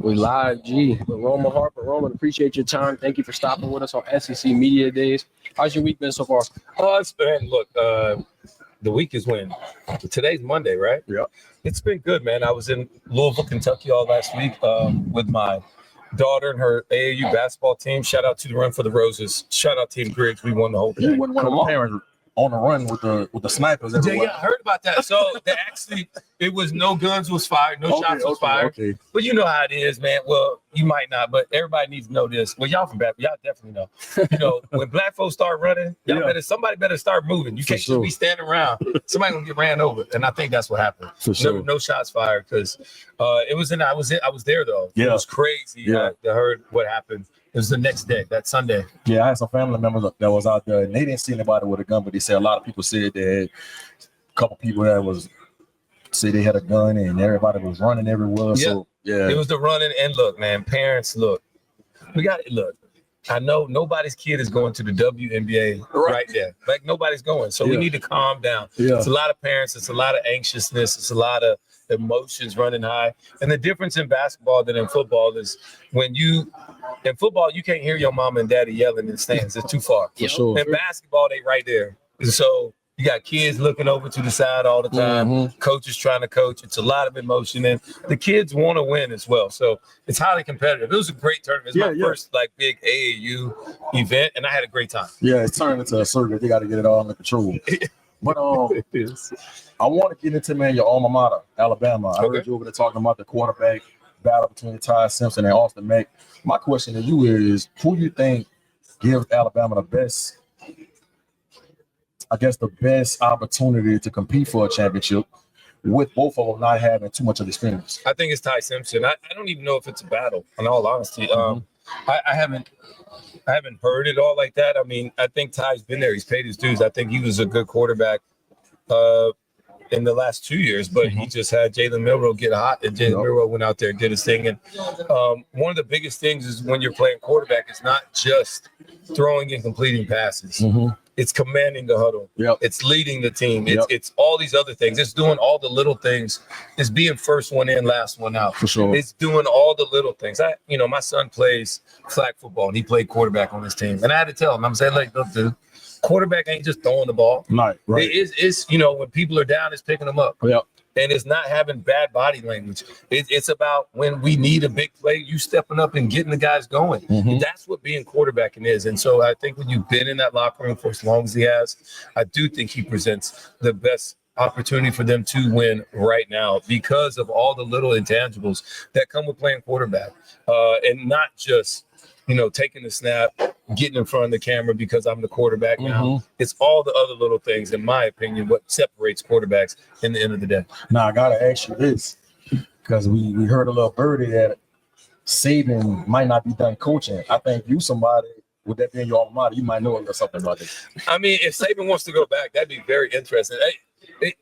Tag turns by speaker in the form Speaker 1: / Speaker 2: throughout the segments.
Speaker 1: We live, G, with Roman Harper. Roman, appreciate your time. Thank you for stopping with us on SEC Media Days. How's your week been so far?
Speaker 2: It's been, the week is when? Today's Monday, right?
Speaker 1: Yeah.
Speaker 2: It's been good, man. I was in Louisville, Kentucky all last week with my daughter and her AAU basketball team. Shout out to the Run for the Roses. Shout out Team Griggs. We won the whole thing.
Speaker 3: You wouldn't want the parents on the run with the snipers.
Speaker 2: Yeah, I heard about that. So they actually, it was no guns was fired, no shots was fired. Okay. But you know how it is, man. Well, you might not, but everybody needs to know this. Well, y'all from Baptist, y'all definitely know. You know, when black folks start running, somebody better start moving. You can't just be standing around. Somebody gonna get ran over, and I think that's what happened. No shots fired because I was there though. Yeah. It was crazy. Yeah. I heard what happened. It was the next day, that Sunday.
Speaker 3: Yeah, I had some family members that was out there, and they didn't see anybody with a gun, but they said a lot of people said they had a couple people that say they had a gun, and everybody was running everywhere. Yeah. So yeah,
Speaker 2: it was the running. And look, man, parents, look, we got it. Look, I know nobody's kid is going to the WNBA right there. Like nobody's going, so we need to calm down. Yeah. It's a lot of parents. It's a lot of anxiousness. It's a lot of emotions running high. And the difference in basketball than in football is in football, you can't hear your mom and daddy yelling in the stands. It's too far.
Speaker 3: For sure.
Speaker 2: In basketball, they right there. And so you got kids looking over to the side all the time. Coaches trying to coach. It's a lot of emotion. And the kids want to win as well. So it's highly competitive. It was a great tournament. It's my first big AAU event, and I had a great time.
Speaker 3: Yeah, it's turned into a circuit. They got to get it all under control. But
Speaker 2: it is.
Speaker 3: I want to get into, man, your alma mater, Alabama. I heard you over there talking about the quarterback battle between Ty Simpson and Austin Mack. My question to you is, who do you think gives Alabama the best opportunity to compete for a championship with both of them not having too much of experience?
Speaker 2: I think it's Ty Simpson. I don't even know if it's a battle, in all honesty. I haven't heard it all like that. I mean, I think Ty's been there. He's paid his dues. I think he was a good quarterback in the last 2 years, but he just had Jalen Milroe get hot, and Jalen Milroe went out there and did his thing. And one of the biggest things is when you're playing quarterback, it's not just throwing and completing passes. It's commanding the huddle. It's leading the team. It's all these other things. It's doing all the little things. It's being first one in, last one out.
Speaker 3: For sure.
Speaker 2: It's doing all the little things. My son plays flag football, and he played quarterback on his team. And I had to tell him, I'm saying, like, look, dude, quarterback ain't just throwing the ball.
Speaker 3: Right.
Speaker 2: It's when people are down, it's picking them up. And it's not having bad body language. It's about when we need a big play, you stepping up and getting the guys going. That's what being quarterbacking is. And so I think when you've been in that locker room for as long as he has, I do think he presents the best opportunity for them to win right now because of all the little intangibles that come with playing quarterback. And not just taking the snap, getting in front of the camera because I'm the quarterback now. It's all the other little things, in my opinion, what separates quarterbacks in the end of the day.
Speaker 3: Now, I got to ask you this, because we heard a little birdie that Saban might not be done coaching. I think you somebody, with that being your alma mater, you might know a little something about this.
Speaker 2: I mean, if Saban wants to go back, that'd be very interesting.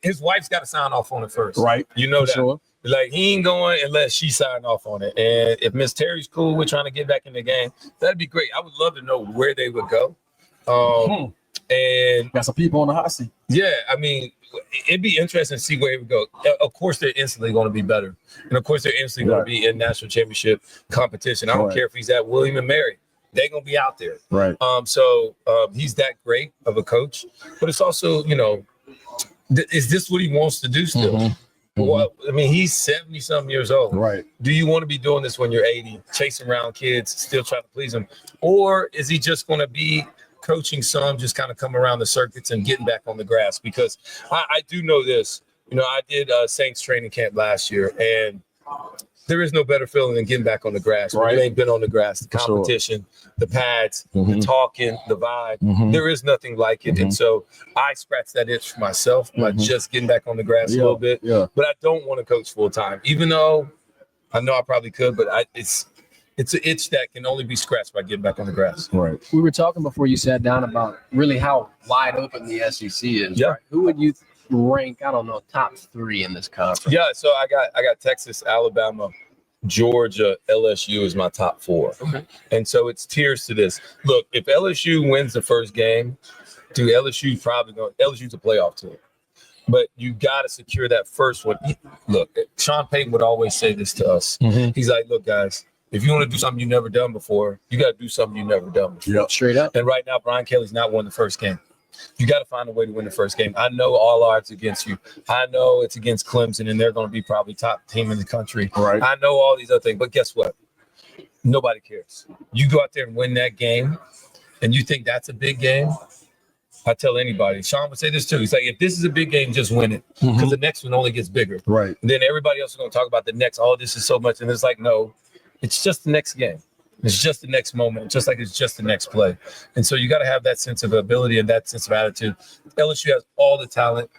Speaker 2: His wife's got to sign off on it first.
Speaker 3: Right.
Speaker 2: You know that.
Speaker 3: Sure.
Speaker 2: Like, he ain't going unless she signed off on it. And if Miss Terry's cool with trying to get back in the game, that'd be great. I would love to know where they would go. And
Speaker 3: got some people on the hot seat.
Speaker 2: Yeah, I mean, it'd be interesting to see where he would go. Of course, they're instantly going to be better. And of course, they're instantly going to be in national championship competition. I don't care if he's at William and Mary. They're going to be out there.
Speaker 3: Right.
Speaker 2: So he's that great of a coach. But it's also, is this what he wants to do still? Well, I mean, he's 70-something years old.
Speaker 3: Right.
Speaker 2: Do you want to be doing this when you're 80, chasing around kids, still trying to please them? Or is he just going to be coaching some, just kind of come around the circuits and getting back on the grass? Because I do know this. I did Saints training camp last year, and there is no better feeling than getting back on the grass. Right. You ain't been on the grass. The competition, the pads, the talking, the vibe. There is nothing like it. And so I scratched that itch for myself by just getting back on the grass a little bit. But I don't want to coach full time, even though I know I probably could, but it's an itch that can only be scratched by getting back on the grass.
Speaker 3: Right.
Speaker 1: We were talking before you sat down about really how wide open the SEC is.
Speaker 2: Yeah.
Speaker 1: Right? Who would you rank, top 3 in this conference?
Speaker 2: Yeah, so I got Texas, Alabama, Georgia, LSU is my top 4.
Speaker 1: Okay.
Speaker 2: And so it's tiers to this. Look, if LSU wins the first game, LSU's a playoff team. but you got to secure that first one. Look, Sean Payton would always say this to us. He's like, look, guys, if you want to do something you've never done before, you got to do something you've never done before.
Speaker 3: Yep.
Speaker 1: Straight up.
Speaker 2: And right now, Brian Kelly's not won the first game. You got to find a way to win the first game. I know all odds against you. I know it's against Clemson, and they're going to be probably top team in the country.
Speaker 3: Right.
Speaker 2: I know all these other things, but guess what? Nobody cares. You go out there and win that game, and you think that's a big game. I tell anybody. Sean would say this too. He's like, if this is a big game, just win it, because the next one only gets bigger.
Speaker 3: Right.
Speaker 2: And then everybody else is going to talk about the next. Oh, this is so much, and it's like, no, it's just the next game. It's just the next moment, just like it's just the next play. And so you got to have that sense of ability and that sense of attitude. LSU has all the talent.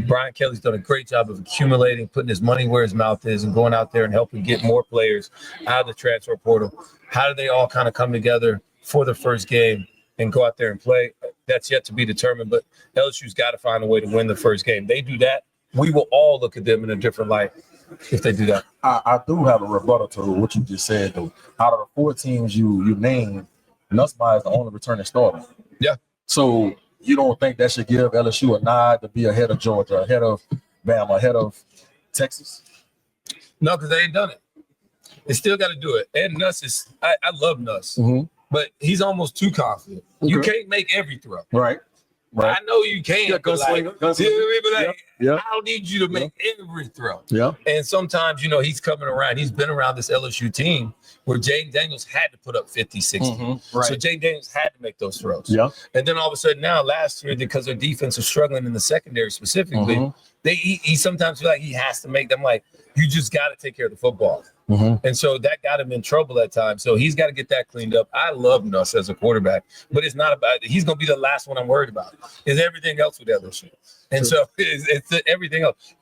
Speaker 2: Brian Kelly's done a great job of accumulating, putting his money where his mouth is, and going out there and helping get more players out of the transfer portal. How do they all kind of come together for the first game and go out there and play? That's yet to be determined, but LSU's got to find a way to win the first game. They do that, we will all look at them in a different light if they do that.
Speaker 3: I do have a rebuttal to what you just said, though. Out of the 4 teams you named, Nussmeier is the only returning starter.
Speaker 2: Yeah.
Speaker 3: So you don't think that should give LSU a nod to be ahead of Georgia, ahead of Bama, ahead of Texas?
Speaker 2: No, because they ain't done it. They still got to do it. And Nuss is, I love Nuss, but he's almost too confident. You can't make every throw.
Speaker 3: Right.
Speaker 2: I know you can.
Speaker 3: Yeah,
Speaker 2: Gunslinger. I don't need you to make every throw.
Speaker 3: Yeah.
Speaker 2: And sometimes, he's coming around. He's been around this LSU team where Jaden Daniels had to put up 50, 60.
Speaker 1: Right.
Speaker 2: So Jaden Daniels had to make those throws.
Speaker 3: Yeah.
Speaker 2: And then all of a sudden now, last year, because their defense is struggling in the secondary specifically, he sometimes feel like he has to make them like, you just got to take care of the football. And so that got him in trouble at times. So he's got to get that cleaned up. I love Nuss as a quarterback, but it's not about it. He's going to be the last one I'm worried about. It's everything else with LSU. And so it's everything else.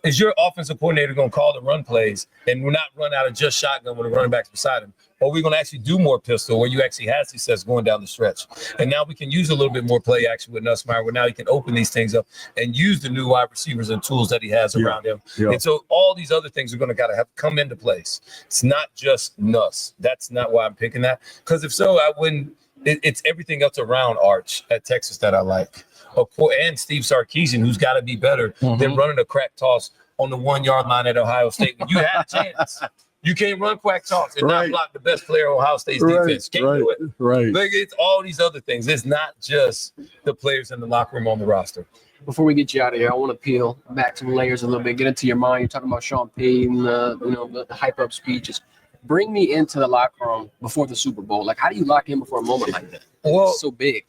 Speaker 2: Is your offensive coordinator going to call the run plays and we're not run out of just shotgun with the running backs beside him? Or are we going to actually do more pistol where you actually have success going down the stretch? And now we can use a little bit more play action with Nussmeier, where now he can open these things up and use the new wide receivers and tools that he has around him. Yeah. And so all these other things are going to got to have come into place. It's not just Nuss. That's not why I'm picking that. Because if so, I wouldn't. It's everything else around Arch at Texas that I like. And Steve Sarkisian, who's got to be better than running a crack toss on the 1 yard line at Ohio State when you had a chance. You can't run quack toss and not block the best player on Ohio State's defense. Can't do it. Like, it's all these other things. It's not just the players in the locker room on the roster.
Speaker 1: Before we get you out of here, I want to peel back some layers a little bit, get into your mind. You're talking about Sean Payton, the hype up speeches. Bring me into the locker room before the Super Bowl. Like, how do you lock in before a moment like that?
Speaker 2: Well,
Speaker 1: it's so big.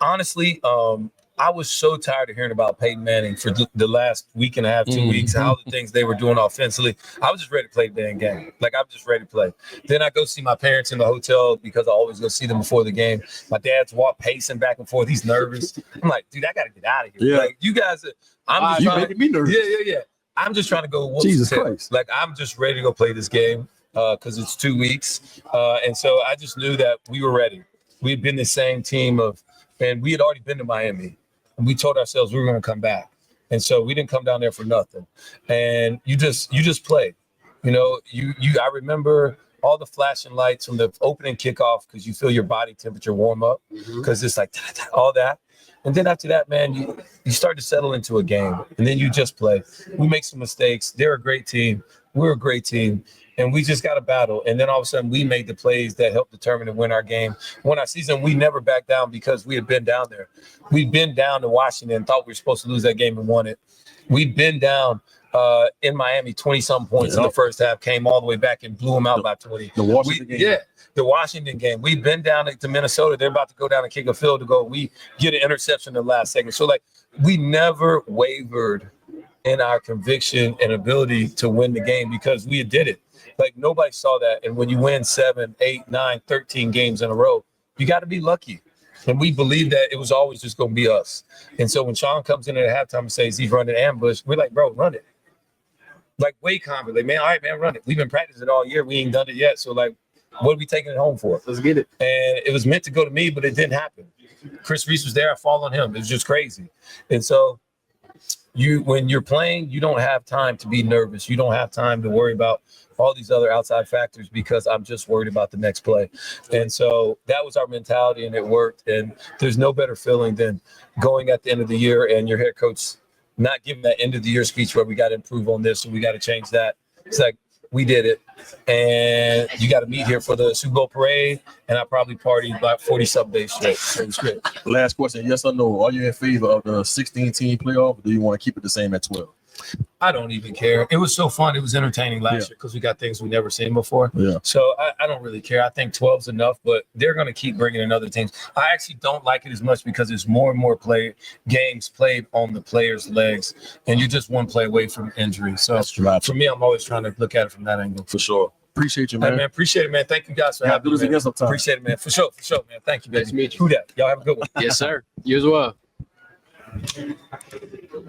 Speaker 2: Honestly, I was so tired of hearing about Peyton Manning for the last week and a half, 2 weeks, how the things they were doing offensively. I was just ready to play the damn game. Like, I'm just ready to play. Then I go see my parents in the hotel because I always go see them before the game. My dad's pacing back and forth. He's nervous. I'm like, dude, I got to get out of here.
Speaker 3: Yeah.
Speaker 2: Like, you guys, I'm just
Speaker 3: making me nervous.
Speaker 2: Yeah. I'm just trying to go.
Speaker 3: Jesus Christ.
Speaker 2: Like, I'm just ready to go play this game because it's 2 weeks. And so I just knew that we were ready. We had been the same team and we had already been to Miami. And we told ourselves we were going to come back. And so we didn't come down there for nothing. And you just played. I remember all the flashing lights from the opening kickoff because you feel your body temperature warm up because it's like all that. And then after that, man, you start to settle into a game. And then you just play. We make some mistakes. They're a great team. We're a great team. And we just got to battle. And then all of a sudden, we made the plays that helped determine and win our game. When our season, we never backed down because we had been down there. We'd been down to Washington and thought we were supposed to lose that game and won it. We'd been down in Miami, 20-some points in the first half, came all the way back and blew them out by 20.
Speaker 3: The Washington game.
Speaker 2: Yeah, the Washington game. We'd been down to Minnesota. They're about to go down and kick a field to go. We get an interception in the last second. So, we never wavered in our conviction and ability to win the game because we did it. Nobody saw that. And when you win 7, 8, 9, 13 games in a row, you got to be lucky. And we believed that it was always just going to be us. And so when Sean comes in at halftime and says he's running ambush, we're like, bro, run it. Way confident. Man, all right, man, run it. We've been practicing it all year. We ain't done it yet. So, what are we taking it home for?
Speaker 1: Let's get it.
Speaker 2: And it was meant to go to me, but it didn't happen. Chris Reese was there. I fall on him. It was just crazy. And so when you're playing, you don't have time to be nervous. You don't have time to worry about all these other outside factors because I'm just worried about the next play. And so that was our mentality, and it worked. And there's no better feeling than going at the end of the year and your head coach not giving that end of the year speech where we got to improve on this and we got to change that. It's like, we did it, and you got to meet here for the Super Bowl parade, and I probably partied about 40-something days straight. So it was great.
Speaker 3: Last question, yes or no? Are you in favor of the 16-team playoff, or do you want to keep it the same at 12?
Speaker 2: I don't even care. It was so fun. It was entertaining last year because we got things we never seen before.
Speaker 3: Yeah.
Speaker 2: So I don't really care. I think 12's enough, but they're going to keep bringing in other teams. I actually don't like it as much because there's more and more games played on the players' legs, and you're just one play away from injury. So for me, I'm always trying to look at it from that angle.
Speaker 3: For sure. Appreciate you, man.
Speaker 2: Hey, man, appreciate it, man. Thank you guys for having me.
Speaker 3: Do this again sometime.
Speaker 2: Appreciate it, man. For sure, man. Thank you, baby.
Speaker 1: Nice to meet you.
Speaker 2: Who that? Y'all have a good one.
Speaker 1: Yes, sir. You as well.